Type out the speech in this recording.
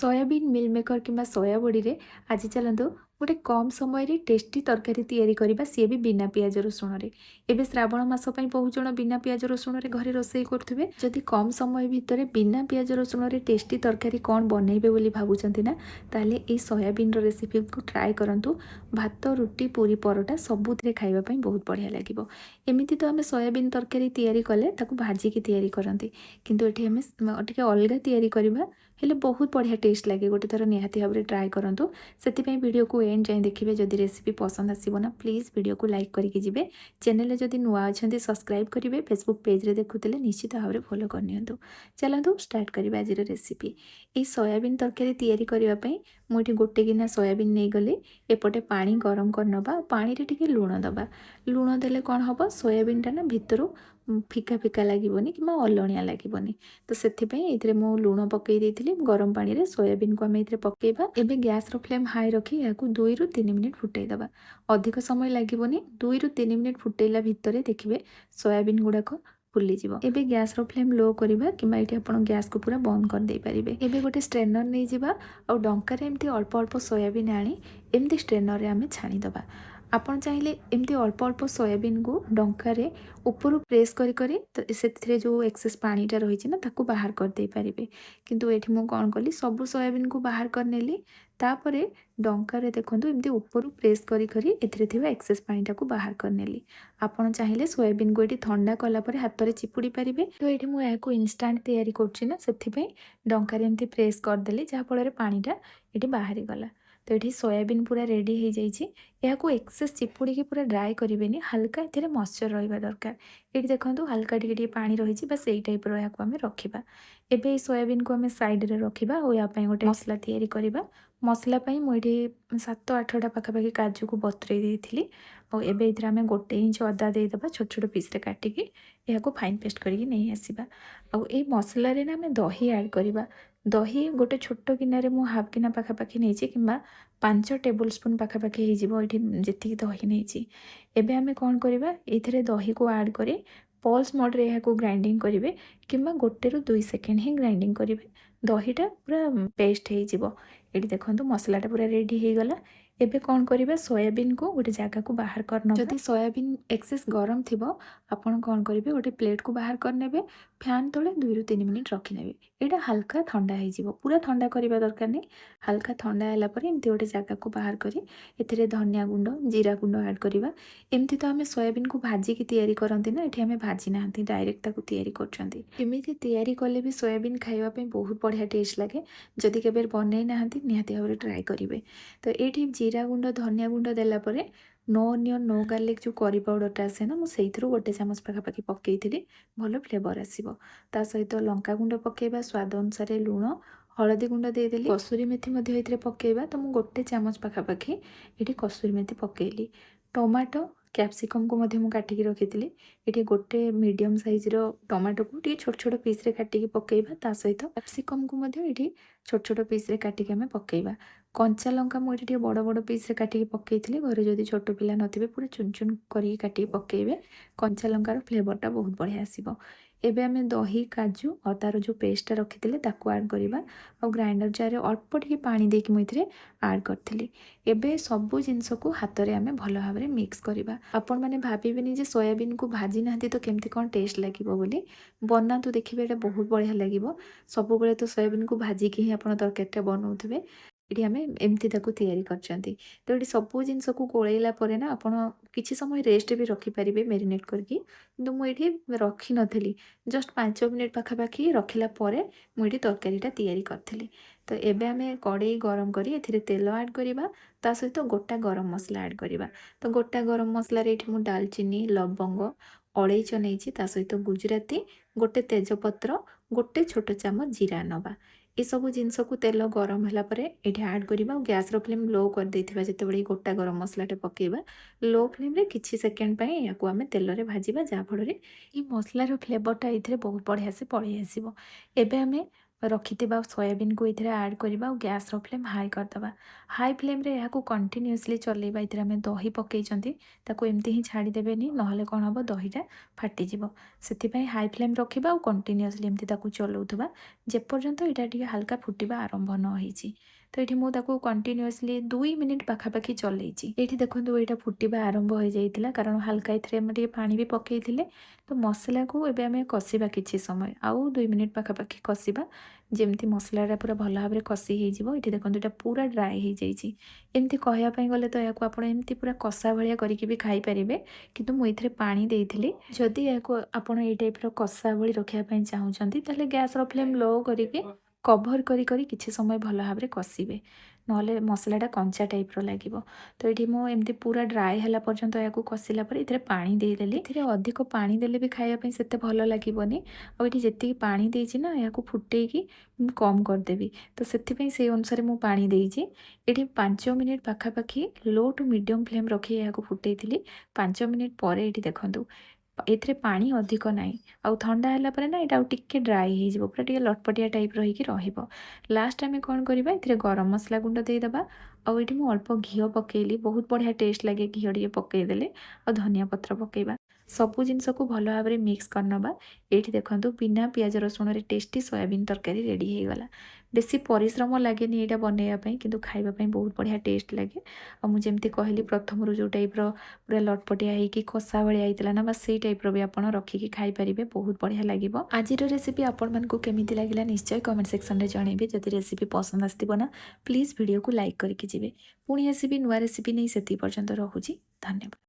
Soybean मिल maker किंवा सोया बड़ी रे आज चलतु गोटे कम समय रे टेस्टी तरकारी तैयारी करबा सी भी बिना पियाज रसुण रे एबे श्रावण मास पई बहुत जण बिना पियाज रसुण रे घरे रोषेई करथुबे जदि कम समय भितर बिना पियाज रसुण रे टेस्टी तरकारी कौन बनइबे बोली भाबुचंती ना ताले ए सोयाबीन रो रेसिपी को ट्राई करंतु भात रुटी पूरी परोटा सबुथिरे खाइबा पई बहुत बढ़िया लागिबो। एमिति तो आमे सोयाबीन तरकारी तैयारी कले ताकू भाजी की तैयारी करंती किंतु एठी आमे टिके अलगा तैयारी करबा हेले बहुत बढ़िया टेस्ट लगे गोटे थर निहाती भाव में ट्राए करूँ से वीडियो को एंड जाए देखिए जदि रेसिपी पसंद आसो ना प्लीज वीडियो को लाइक करके जी चैनल जदि नुआ अच्छा सब्सक्राइब करेंगे फेसबुक पेज रे देखुले निश्चित भाव में फॉलो करनी चलतु स्टार्ट करिबा आज रेसिपी। ये सोयाबीन तरकारी तैयारी करने मुझे गोटे गिना सोयाबीन नहीं गली एपटे पानी गरम करनबा पानी रे टिके लुण दबा लुण देले कौन हम सोयाबीन टा ना भितर फिका फिका लगभग कि अलणिया लगभग तो से मु लुण पकई देती गरम पानी रे सोयाबीन को आम ये पकेबा। एबे गैस रो फ्लेम हाई रखी या 2 ରୁ 3 मिनिट फुटईदबा अधिक समय लगभग 2 ରୁ 3 मिनिट फुटैला भितर देखिए सोयाबीन गुड़ाक फुलीଯିव। एबे गैस रो फ्लेम लो करबा किंबा एठी आपण गैस को पूरा बंद कर दे परिबे। एबे गोटे स्ट्रेनर नहीं जिबा और डंका रे एमती अल्प अल्प सोयाबीन आनी एमती स्ट्रेनर रे आमे छाणी दबा। आपण चाहिए एमती अल्प अल्प सोयाबीन को डंका रे ऊपर प्रेस करी करी तो से जो एक्सेस पानीटा रही ना ताकू बाहर कर दे पारिबे किंतु एठी मु कौन कली सब सोयाबीन को बाहर कर नेली तापरे डंका रे देखंतु एमती ऊपर प्रेस करी करी एथिरे थिबा एक्सेस पानीटा को बाहर कर नेली। आपण चाहिए सोयाबीन को एठी ठंडा कला परे हाथ रे चिपुड़ी पारिबे। तो एठी मु याको इंस्टेंट तैयारी करछि ना सेथि डंका रे एमती प्रेस कर देली जहा फल पानीटा एठी बाहरी गला। तो ये सोयाबीन पूरा रेडी हो जाइए यहाँ एक्सेस चिपुड़ी की पूरा ड्राए करेंगे हल्का ये मॉइस्चर रहा दरकार। ये देखो हल्का टी पानी रही बस यही टाइप रहा आम रखा। एबे सोयाबीन को आम साइड रे रखा और या गोटे मसला तैयारी करवा। मसला मुझे 7-8टा पाखापाखि काजू को बतुरे देती और एबे इधर आम 1 इंच अदा देदेबा छोट छोट पीस काटिकी यहाँ फाइन पेस्ट करके नहीं आसवा। और ये मसला रे ना आम दही ऐड करवा। दही गोटे छोट गिनारे मु हाफ गिना पाखापाखि नहीं कि 5 टेबुल स्पून पाखापाखि हो जी दही नहीं। एबे आमे कौन करवा ये दही को ऐड करी पल्स मोड रे यहाँ ग्राइंडिंग करेंगे कि 1 ରୁ 2 सेकेंड ही ग्राइंडिंग करेंगे दहीटा पूरा पेस्ट हो। ये देखो मसलाटा पूरा रेडी हो गला। एबे कौन करवा सोयाबीन को गोटे जगह को बाहर करना। जदि सोयाबीन एक्सेस गरम थी आपड़ कौन करेंगे गोटे प्लेट को बाहर करने फैन तले 2 ରୁ 3 मिनिट रखिने यहाँ हल्का ठंडा हो पूरा ठंडा करवा दरकार नहीं हल्का ठंडा है एमती गोटे जगह को बाहर करी एथिरे धनिया गुंड जीरा गुंड ऐड करवा। एमती तो आम सोयाबीन को भाजिकी तैयारी करती ना ये आम भाजी ना डायरेक्ट ताकू तैयारी करछंती। एमिति तैयारी कले भी सोयाबीन खाइबा पे बहुत बढ़िया टेस्ट लगे जदि केबे बनै नाहंती निहाती भाव ट्राए करेंगे। तो ये जीरा गुंड धनिया गुंड देलापर नो अनियन नो गार्लिक जो करी पाउडरटा आसे ना मुझे 1 चामच पाखापाखि पकई भल फ्लेवर आसो। ता सहित लंका गुंड पकेबा स्वाद अनुसार लुण हलदी गुंड देदेली कसूरी मेथी ये पकेबा। तो मुझे 1 चामच पाखापाखि ये कसूरी मेथी पकेली। टमाटो कैप्सिकम को मु काटिकी रखी ये गोटे मीडियम साइज टमाटो को छोट छोट पीस रे काटिकी पकेबा। ता सहित कैप्सिकम को ये छोट छोट पीस रे काटिकी आमे पकेबा। कंचा लंका मुझे बड़ बड़ पीस रे काटिकी पकई घरे जदि छोट पिला नथिबे पूरा चुन चुन करी काटिकी पकेबे कंचा लंकार फ्लेवरटा बहुत बढ़िया आसीबो। एबे आमे दही काजू और तार जो पेस्टा रखी ताकू ऐड करवा और ग्राइंडर जार अल्प टिके पानी देकी मुझे ऐड करी। एबे सबू जिनस को हाथ में आमे भल भाव में मिक्स करवा। आपण मैंने भावेनि जे सोयाबीन को भाजी ना तो केमती कौन टेस्ट लगे बोली बनातु देखिए ये बहुत बढ़िया लगे। सब तो सोयाबीन को भाजिकी ही आप तरकारीटा बनाऊे ये आम एमती तैयारी करछंती। तो ये सबू जिनस को गोलैला ना आपण किसी समय रेस्ट भी रखिपारे मेरिनेट करके किंतु मुझे रखी नी जस्ट 5 मिनिट पाखापाखि रखिला मुझे तरकारीटा तैयारी करी। तो एबे आमे कड़े गरम करी एथिरे तेल ऐड करवा ता सहित गोटा गरम मसला ऐड करवा। तो गोटा गरम मसला रे मु दालचीनी लवंग अलैच नहीं ता सहित गुजराती गोटे तेजपत्र गोटे छोट चामच जीरा नवा ये सब जिनस को तेल गरम है ये ऐड करवा। गैस रो फ्लेम लो कर देथिबा जेतेबेले गोटा गरम मसलाटे पकेबा लो फ्लेम रे किछि सेकेंड पई याकू आमे तेल रे भाजिबा जहा फल रे ई मसलार फ्लेवरटा इथिरे बहुत बढ़िया से पळै आसीबो। एबे आमे रखिथिबा सोयाबीन को इथिरे ऐड करिबा और गैस रो फ्लेम हाई करदबा। हाई फ्लेम रे याकू कंटिन्यूअसली चलेबा। इथिरे आमे दही पकेइचंती ताकू एमती ही छाड़ी देबेनी, नहले कोन हबो दहीटा फाटी जिवो। सेति पई हाई फ्लेम रखिबा और कंटिन्यूअसली एमती ताकू चलौथबा जे पर्यंत एटा टिके हल्का फुटिबा आरंभ न होईची। तो ये मुझे कंटिन्यूअसली 2 मिनिट पाखापाखि चलैची। ये देखो ये फुटिबा आरंभ हो जाइतिला कारण हल्का इथे पानी भी पकईथिले। तो मसला को एबे आमे कसिबा किछि समय आउ 2 मिनिट पाखापाखि कसिबा जेमती मसलाटा पूरा भल भाव में कषि हो। ये देखो ये पूरा ड्राए हो जाइए। एमती कहवाई गले तो या आप एमती पूरा कषा भाया करके भी खाई पारे, किंतु मुझे पानी देइथिली। जदि या आप ये टाइप कषा भली रखापी चाहूँगी ताले गैस रो फ्लेम लो करके कभर करी किछि समय भल भाव में कषिबे, नहले मसलाटा कंचा टाइप रो लागिबो। तो ये मुझे पूरा ड्राए है पर्यंत या कषिला ये पानी देदेली। ये अधिक पानी देले भी खायापी से भल लगे। और ये जी पानी देइछि ना या फुटेकी कम करदेवी। तो से अनुसार मु पानी देइछि। ये 5 मिनिट पाखापाखि लो टू मीडियम फ्लेम रखी या फुटे 5 मिनिट पर ये देखूँ एथिरे पानी अधिक नाई आउ ठंडा है ना यहाँ टिके ड्राई हो पूरा टिके लटपटिया टाइप रही रहिबो। लास्ट आमे कौन करबा एथिरे गरम मसला गुंड देदेबा। आउ ये मुझे अल्प घी पकेली, बहुत बढ़िया टेस्ट लगे घी टे पकईदेले और धनिया पत्र पकेबा। सबू जिनस को भल भाव में मिक्स करनबा। ये देखो बिना पियाज रसुण टेस्टी सोयाबीन तरकारी रेडी हो गला। बेसी परिश्रम लगे यहाँ बनवाई किंतु खाइबापी बहुत बढ़िया टेस्ट लगे। और मुझे कहली प्रथम जो टाइप पूरा लटपटिया होगी कषा भाया होता ना, बस से टाइप भी आप रखिकी खाईपारे, बहुत बढ़िया लगे। आज रेसिपी आपण मानक केमी लगे निश्चय कमेंट सेक्शन में जनइबे। जदि रेसिपी पसंद आसथिबो ना प्लीज वीडियो को लाइक करके जिवे। पुणी आसबि नुआ रेसिपी नहीं, से पर्यंत रहुछि। धन्यवाद।